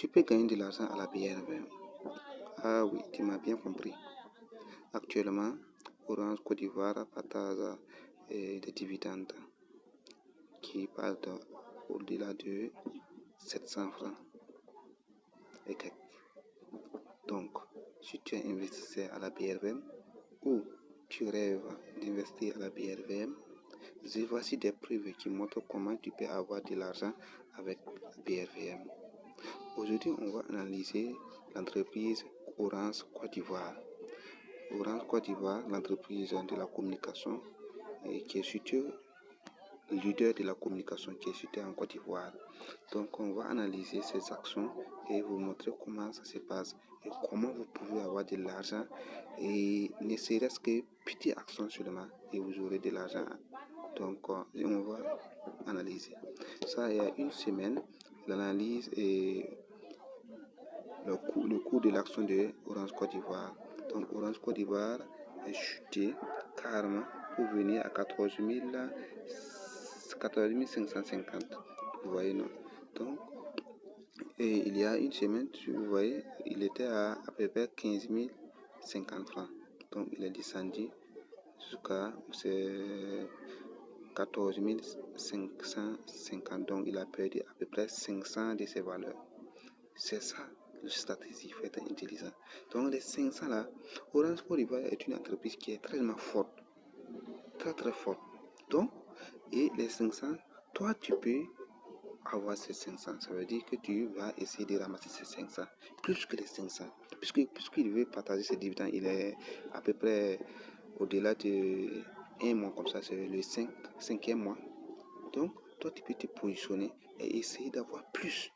tu peux gagner de l'argent à la BRV. Ah oui, tu m'as bien compris. Actuellement, Orange Côte d'Ivoire partage des dividendes qui partent au-delà de 700 francs et quelques. Donc, si tu es investisseur à la BRVM ou tu rêves d'investir à la BRVM, voici des preuves qui montrent comment tu peux avoir de l'argent avec BRVM. Aujourd'hui, on va analyser l'entreprise Orange Côte d'Ivoire. Orange Côte d'Ivoire, l'entreprise de la communication qui est située, leader de la communication qui est située en Côte d'Ivoire. Donc, on va analyser ces actions et vous montrer comment ça se passe et comment vous pouvez avoir de l'argent. Et ne serait-ce que petite action seulement et vous aurez de l'argent. Donc, on va analyser. Ça, il y a une semaine, l'analyse et le cours de l'action de Orange Côte d'Ivoire. Donc, Orange Côte d'Ivoire est chuté carrément pour venir à 14 550. Vous voyez, non? Donc, et il y a une semaine, vous voyez, il était à peu près 15 050 francs. Donc, il est descendu jusqu'à 14 550. Donc, il a perdu à peu près 500 de ses valeurs. C'est ça, le stratégie, il faut être intelligent. Donc, les 500 là, Orange Côte d'Ivoire est une entreprise qui est très forte. Très, très forte. Donc, et les 500, toi, tu peux avoir ces 500. Ça veut dire que tu vas essayer de ramasser ces 500. Plus que les 500. Puisqu'il veut partager ses dividendes, il est à peu près au-delà de un mois comme ça. C'est le 5e mois. Donc, toi, tu peux te positionner et essayer d'avoir plus.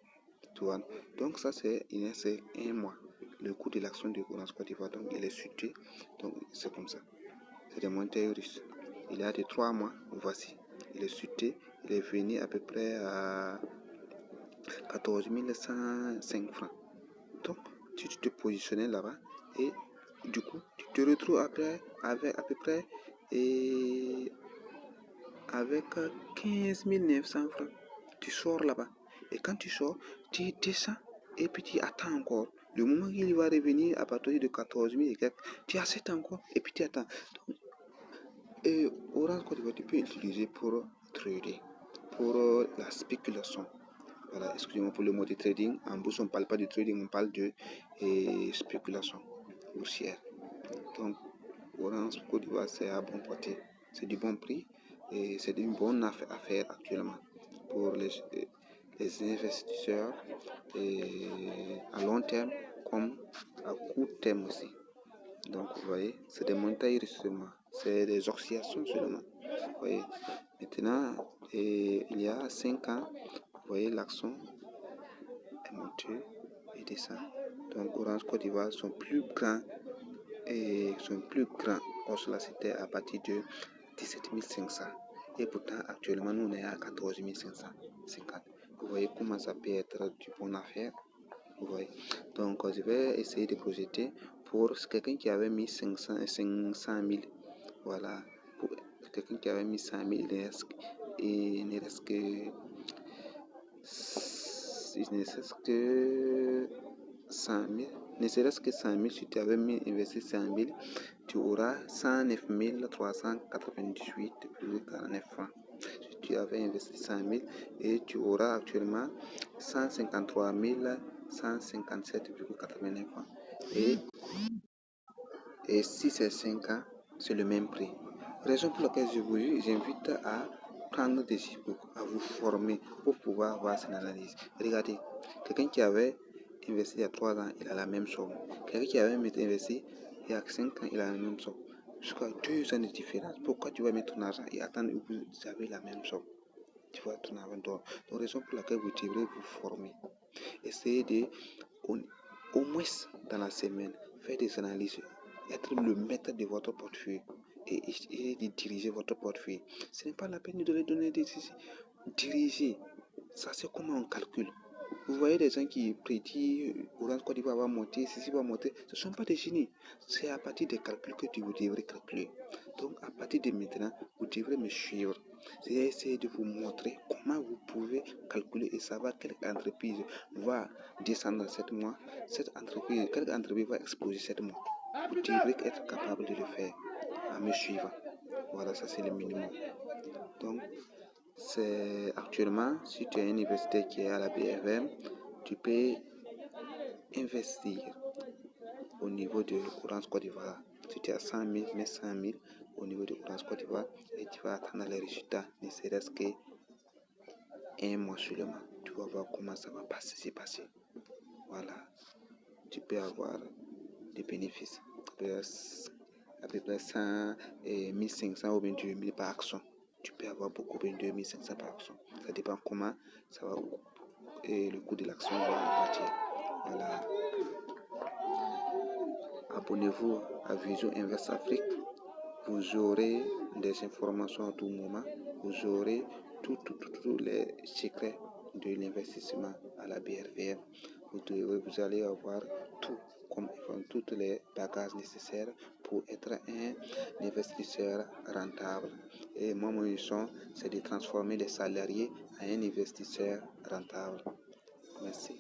Tu vois? Donc, ça, c'est un mois. Le coût de l'action de Orange Côte d'Ivoire, donc, il est chuté. Donc, c'est comme ça. C'est des montagnes russes. Il y a de 3 mois, voici. Il est chuté. Il est venu à peu près à 14 105 francs. Donc, si tu te positionnais là-bas, et du coup, tu te retrouves après avec à peu près avec 15 900 francs. Tu sors là-bas. Et quand tu sors, tu descends et puis tu attends encore. Le moment qu'il va revenir à partir de 14 000 et quelques, tu achètes encore et puis tu attends. Donc, Orange Côte d'Ivoire, tu peux utiliser pour trader, pour la spéculation. Voilà, excusez-moi pour le mot de trading. En bourse, on ne parle pas de trading, on parle de spéculation boursière. Donc, Orange Côte d'Ivoire, c'est à bon portée. C'est du bon prix et c'est une bonne affaire actuellement pour les investisseurs à long terme comme à court terme aussi. Donc, vous voyez, c'est des montagnes seulement, c'est des oscillations seulement. Vous voyez, maintenant, il y a 5 ans, vous voyez, l'action est montée et descend. Donc, Orange Côte d'Ivoire, son plus grand cela c'était à partir de 17 500. Et pourtant, actuellement, nous, on est à 14 550. Vous voyez comment ça peut être du bon affaire. Vous voyez. Donc, je vais essayer de projeter pour quelqu'un qui avait mis 500 000. Voilà. Pour quelqu'un qui avait mis 100 000, il ne reste que 100 000. Ne serait-ce que 100 000, si tu avais investi 100 000, tu auras 109 398,49 francs. Si tu avais investi 100 000 et tu auras actuellement 153 157,89 francs. Et si c'est 5 ans, c'est le même prix. Raison pour laquelle je vous invite à prendre des e-books, à vous former pour pouvoir voir cette analyse. Regardez, quelqu'un qui avait investi il y a 3 ans, il a la même somme. Quelqu'un qui avait investi il y a 5 ans, il a la même somme. Jusqu'à 2 ans de différence. Pourquoi tu vas mettre ton argent et attendre que vous avez la même somme? Tu vas ton argent dehors. Donc, raison pour laquelle vous devrez vous former. Essayez de, au moins dans la semaine, faire des analyses. Être le maître de votre portefeuille et de diriger votre portefeuille. Ce n'est pas la peine de leur donner des diriger. Ça, c'est comment on calcule. Vous voyez des gens qui prédisent Orange Côte d'Ivoire va monter, ceci va monter. Ce ne sont pas des génies. C'est à partir des calculs que vous devrez calculer. Donc, à partir de maintenant, vous devrez me suivre. C'est essayer de vous montrer comment vous pouvez calculer et savoir quelle entreprise va descendre dans 7 mois, quelle entreprise va exploser 7 mois. Vous devrez être capable de le faire en me suivant. Voilà, ça c'est le minimum. Donc, c'est actuellement, si tu es un universitaire qui est à la BFM, tu peux investir au niveau de Orange Côte d'Ivoire. Si tu as 100 000, mets 100 000 au niveau de Orange Côte d'Ivoire et tu vas attendre les résultats, ne serait-ce qu'un mois seulement. Tu vas voir comment ça va se passer. Voilà, tu peux avoir des bénéfices à peu près 100, 1500 ou bien 2000 par action. Tu peux avoir beaucoup de 2500 par action. Ça dépend comment ça va et le coût de l'action va partir. Voilà. Abonnez-vous à Vision Invest Afrique. Vous aurez des informations à tout moment. Vous aurez tous les secrets de l'investissement à la BRVF. Vous allez avoir tout, comme toutes les bagages nécessaires pour être un investisseur rentable. Et moi, mon mission, c'est de transformer les salariés en un investisseur rentable. Merci.